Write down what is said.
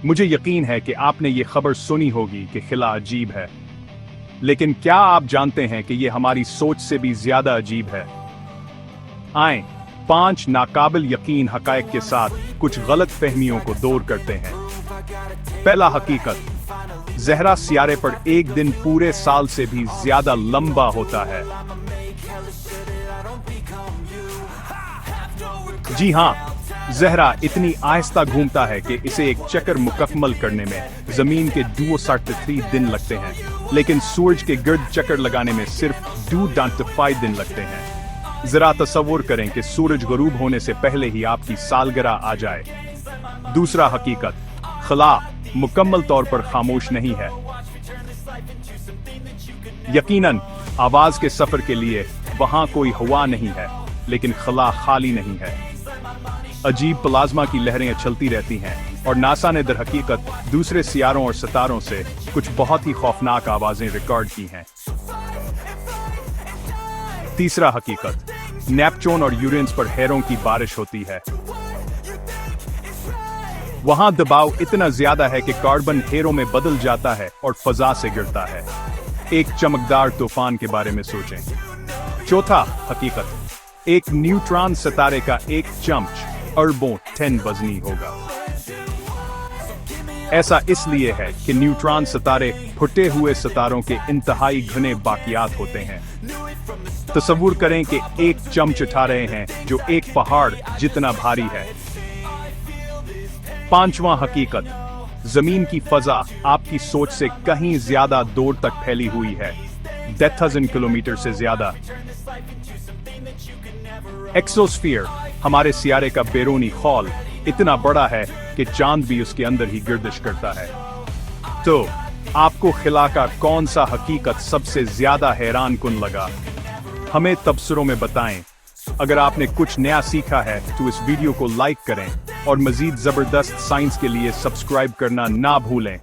मुझे यकीन है कि आपने ये खबर सुनी होगी कि खिला अजीब है, लेकिन क्या आप जानते हैं कि ये हमारी सोच से भी ज्यादा अजीब है? आए 5 नाकाबिल यकीन हकायक के साथ कुछ गलत फहमियों को दूर करते हैं। पहला हकीकत, ज़हरा सियारे पर एक दिन पूरे साल से भी ज्यादा लंबा होता है। जी हां, ज़हरा इतनी आहिस्ता घूमता है कि इसे एक चक्कर मुकम्मल करने में जमीन के 273 दिन लगते हैं, लेकिन सूरज के गिर्द चक्कर लगाने में सिर्फ 2.5 दिन लगते हैं। जरा तसव्वुर करें कि सूरज गरूब होने से पहले ही आपकी सालगिरह आ जाए। दूसरा हकीकत, खला मुकम्मल तौर पर खामोश नहीं है। यकीनन आवाज के सफर के लिए वहां कोई हवा नहीं है, लेकिन खला खाली नहीं है। अजीब प्लाज्मा की लहरें चलती रहती हैं और नासा ने दरहकीकत दूसरे सियारों और सितारों से कुछ बहुत ही खौफनाक आवाजें रिकॉर्ड की हैं। तीसरा हकीकत, नेपच्यून और यूरेनस पर हेरों की बारिश होती है। वहां दबाव इतना ज्यादा है कि कार्बन हेरों में बदल जाता है और फजा से गिरता है। एक चमकदार तूफान के बारे में सोचें। चौथा हकीकत, एक न्यूट्रॉन सितारे का एक चमच अरबों टन वजनी होगा। ऐसा इसलिए है कि न्यूट्रॉन सितारे फुटे हुए सितारों के इंतहाई घने बाकियात होते हैं। तसव्वुर करें कि एक चमच उठा रहे हैं जो एक पहाड़ जितना भारी है। पांचवां हकीकत, जमीन की फजा आपकी सोच से कहीं ज्यादा दूर तक फैली हुई है, 10,000 किलोमीटर से ज्यादा। एक्सोस्फीयर हमारे सियारे का बैरूनी खौल इतना बड़ा है कि चांद भी उसके अंदर ही गर्दिश करता है। तो आपको खिला का कौन सा हकीकत सबसे ज्यादा हैरान कुन लगा? हमें तबसरों में बताएं। अगर आपने कुछ नया सीखा है तो इस वीडियो को लाइक करें और मजीद जबरदस्त साइंस के लिए सब्सक्राइब करना ना भूलें।